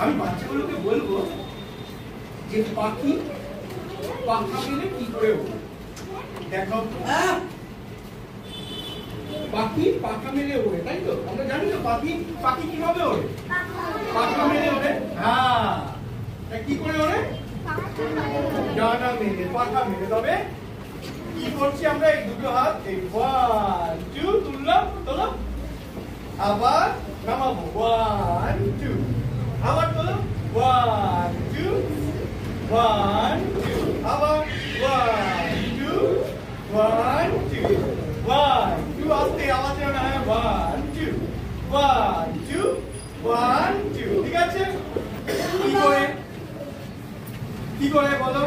আমি বাচ্চাগুলোকে বলবো যে পাখি পাখা মেলে কি করে ওঠে দেখো। পাখি পাখা মেলে ওড়ে, তাই তো? আমরা জানি তো পাখি পাখি কিভাবে ওড়ে, পাখা মেলে ওড়ে। হ্যাঁ, কি করে ওড়ে? ডানা মেলে, পাখা মেলে। তবে কি করছি আমরা? এই দুটো হাত এই 1 2 তুললাম, তোলো, আবার নামাবো 1 2, আবার তোলো 1 2 1 2, আবার 1 2 1 2 1 2, আস্তে আওয়াজ না। 1 2 1 2 1 2, ঠিক আছে? কি করে বলো?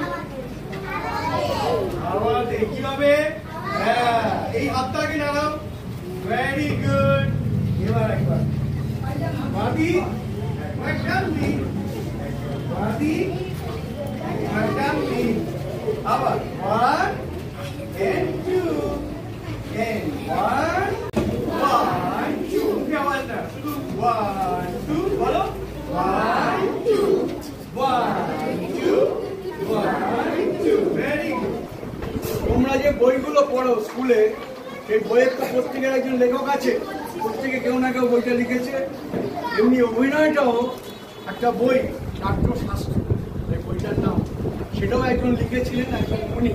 আবার কিভাবে? হ্যাঁ, এই হাতটাকে নাড়াও। Very good. এবার একবার বাদি ডানদি, বাদি ডানদি, আবার 1 and 2 and 1 1 2, আওয়াজ না, শুধু 1 2 বলো। 1 2 1 2 1 2, ভেরি গুড। তোমরা যে বইগুলো পড়ো স্কুলে, সেই বইয়ের তো প্রত্যেকের একজন লেখক আছে, প্রত্যেকে কেউ না কেউ বইটা লিখেছে। এমনি অভিনয়টাও একটা বই, নাট্যশাস্ত্র এই বইটার নাম, সেটাও একজন লিখেছিলেন, একজন উনি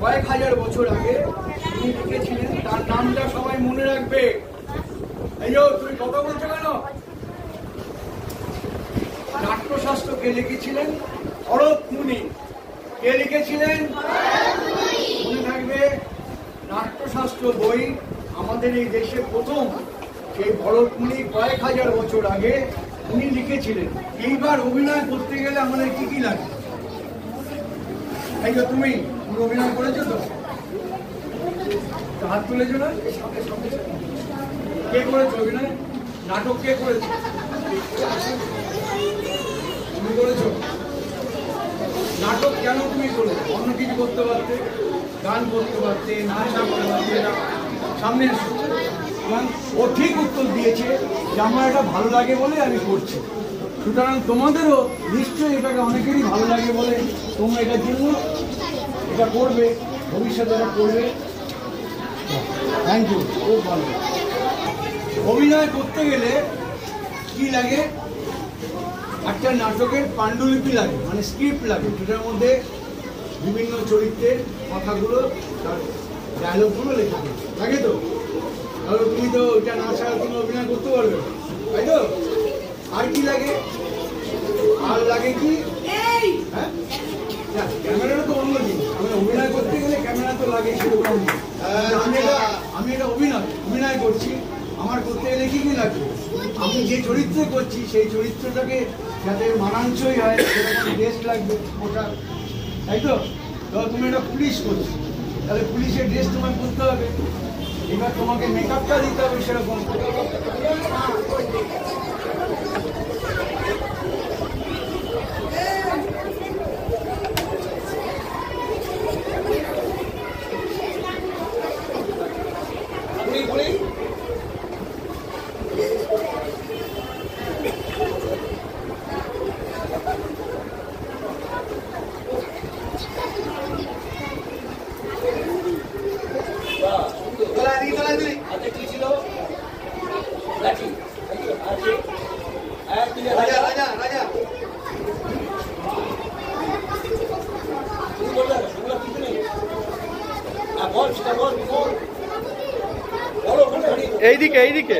কয়েক হাজার বছর আগে উনি লিখেছিলেন। তার নামটা সবাই মনে রাখবে। এই যে তুমি কথা বলছো কেন? নাট্যশাস্ত্র কে লিখেছিলেন? ভরত মুনি। কে লিখেছিলেন? মনে থাকবে। নাট্যশাস্ত্র বই আমাদের এই দেশে প্রথম সেই ভরত মুনি কয়েক হাজার বছর আগে উনি লিখেছিলেন। এইবার অভিনয় করতে গেলে আমাদের কি কি লাগে? এই যে তুমি অভিনয় করেছো তো, হাত তুলেছো না? কে করেছো অভিনয়? নাটক কে করেছো? তুমি করেছো। নাটক কেন তুমি করেছো? অন্য কিছু করতে পারতে, গান করতে পারতে, নাচ করতে পারতে। সামনে ও ঠিক উত্তর দিয়েছে যে আমার এটা ভালো লাগে বলে আমি করছি। সুতরাং তোমাদেরও নিশ্চয়ই এটাকে অনেকেরই ভালো লাগে বলে তোমরা এটার জন্য এটা করবে, ভবিষ্যতে এটা করবে। থ্যাংক ইউ, খুব ভালো। অভিনয় করতে গেলে কি লাগে? একটা নাটকের পাণ্ডুলিপি লাগে, মানে স্ক্রিপ্ট লাগে, যেটার মধ্যে বিভিন্ন চরিত্রের কথাগুলো, তার ডায়লগগুলো লেখা লাগে তো। তাহলে তুমি তো এটা না ছাড়া তুমি অভিনয় করতে পারবে, তাই তো? আর কি লাগে? আর লাগে কি? হ্যাঁ, ক্যামেরাটা তো অন্য জিনিস। আমি অভিনয় করতে গেলে ক্যামেরা তো লাগে, সেরকম। আমি এটা অভিনয় করছি, আমার করতে গেলে কি কি লাগবে? আমি যে চরিত্রে করছি সেই চরিত্রটাকে যাতে মানানসই হয় সেরকম ড্রেস লাগবে, ওটা, তাই তো? তুমি এটা পুলিশ করছো, তাহলে পুলিশের ড্রেস তোমায় করতে হবে। এবার তোমাকে মেকআপটা দিতে হবে সেরকম। এইদিকে এইদিকে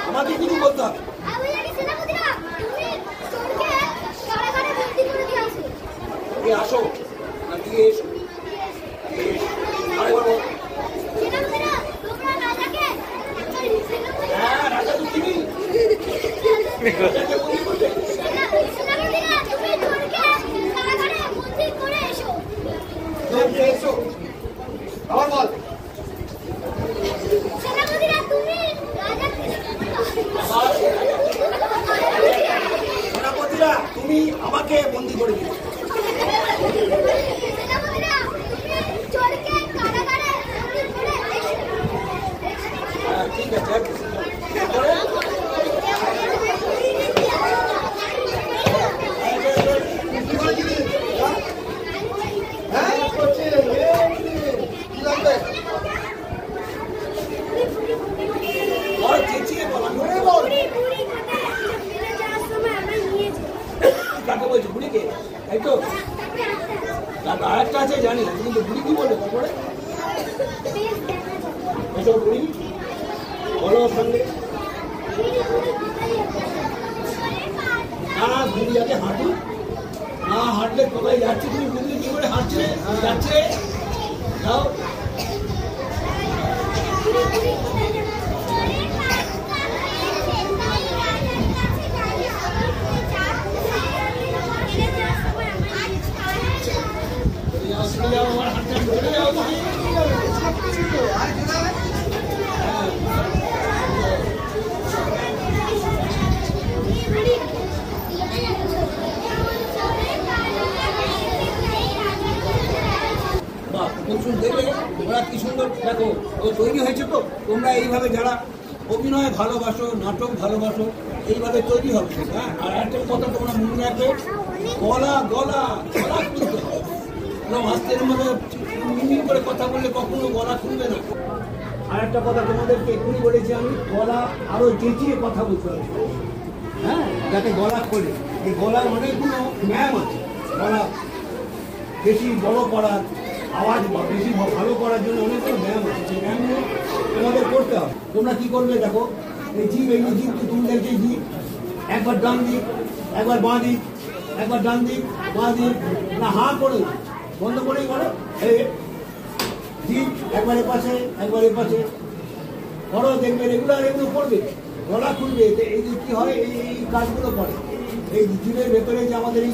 আমাকে কিছু বলতে হবে। আসো এসো, হ্যাঁ রাজা তো চিনি। আবার বল। সেনাপতিরা তুমি আমাকে বন্দী করে দিলে। এই তো তারপর আরেকটা আছে জানি না, কিন্তু বুড়ি কি বলে তারপরে এসব বুড়ি বলো ওর সঙ্গে। না বুড়ি আগে হাঁটু, না হাঁটলে কোথায় যাচ্ছে তুমি বুঝলে কি করে হাঁটছে যাচ্ছে যাও। দেখলে ওরা কি সুন্দর দেখো ও তৈরি হয়েছে। তো তোমরা এইভাবে যারা অভিনয় ভালোবাসো, নাটক ভালোবাসো, এইভাবে তৈরি হবে। হ্যাঁ, আর একটা কথা তোমরা মনে রাখবে, গলা গলা গলা খুলতে হবে। মাস্তের মধ্যে মিমিং করে কথা বললে কখনো গলা খুলবে না। আর একটা কথা তোমাদেরকে এক্ষুনি বলেছি আমি, গলা আরো চেঁচিয়ে কথা বলতে হবে। হ্যাঁ, যাতে গলা খোলে। এই গলার অনেকগুলো ব্যায়াম আছে। গলা বেশি বড় করার, আওয়াজ বেশি ভালো করার জন্য অনেকগুলো ব্যায়াম আছে। সেই ব্যায়ামগুলো তোমাদের করতে হবে। তোমরা কি করবে দেখো, এই জিভ, এই জিভ তোমাদেরকে জিভ একবার ডান দিক, একবার বাঁ দিক, একবার ডান দিক, বাঁ দিক, না হা করে বন্ধ করেই করো। এই জিভ একবার এপাশে, একবার এপাশে করো, দেখবে রেগুলার এগুলো করবে, গলা খুলবে। এই যে কি হয়, এই কাজগুলো করে। এই জিভের ভেতরে যে আমাদের এই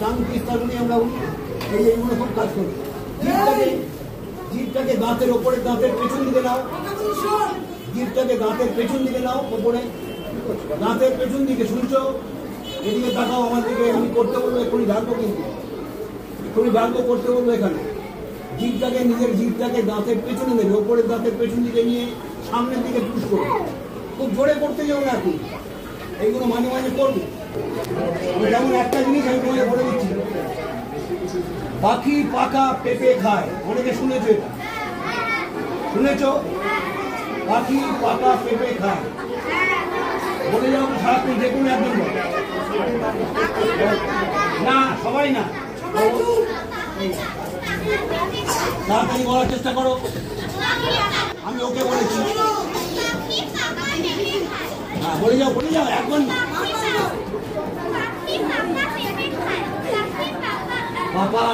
টাং পিস্তাগুলো নিয়ে আমরা এইগুলো খুব কাজ করি। জিভটাকে দাঁতের ওপরে, দাঁতের পেছন দিকে নাও। জিভটাকে দাঁতের পেছন দিকে নাও, ওপরে দাঁতের পেছন দিকে। শুনছো? এদিকে তাকাও আমার দিকে। আমি করতে বলবো, এক্ষুনি ঢাকবো, কিন্তু এক্ষুনি ঢাকবো, করতে বলবো। এখানে জিভটাকে, নিজের জিভটাকে দাঁতের পেছনে নেবে, ওপরের দাঁতের পেছন দিকে নিয়ে সামনের দিকে পুশ করবে। খুব জোরে করতে যাও না এখন, এইগুলো মাঝে মাঝে করবে। যেমন একটা জিনিস আমি তোমাকে বলে দিচ্ছি, পাখি পাকা পেঁপে খায়। অনেকে শুনেছো এটা? শুনেছ? পাখি পাকা পেঁপে খায়। বলে যাও সারাক্ষণ, যে কোনো একজন না, সবাই না, তাড়াতাড়ি বলার চেষ্টা করো। আমি ওকে বলেছি। হ্যাঁ, বলে যাও, বলে যাও এখন। বাবা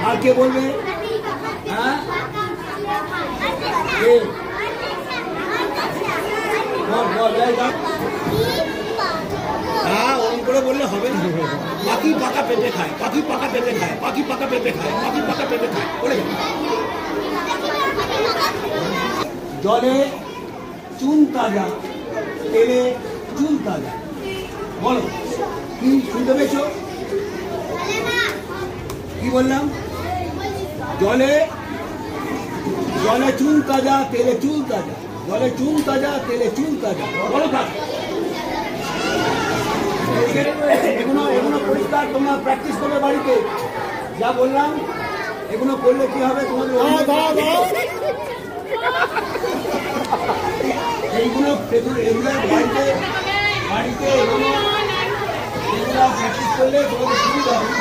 আর কে বলবে? হ্যাঁ, হ্যাঁ, ওরকম করে বললে হবে না। পাখি পাকা পেঁপে খায়, পাখি পাকা পেঁপে খায়, পাখি পাকা পেঁপে খায়, পাখি পাকা পেঁপে খায়। বলে জলে চুন তাজা, তেলে চুন তাজা। বলো কি শুনতে পেয়েছ? কি বললাম? জলে চুন তাজা, তেলে চুল তাজা। জলে চুন তাজা, তেলে চুল তাজা। বলো থাক। এগুলো পরিষ্কার তোমরা প্র্যাকটিস করবে বাড়িতে। যা বললাম এগুলো করলে কি হবে তোমাদের, এইগুলো বাড়িতে এগুলো প্র্যাকটিস করলে তোমাদের সুবিধা হবে।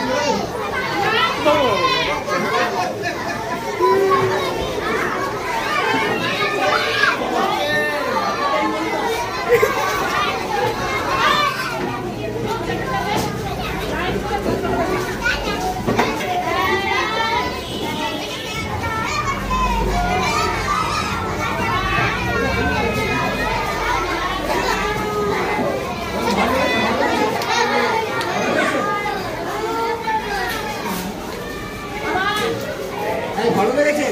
ভালো লেগেছে?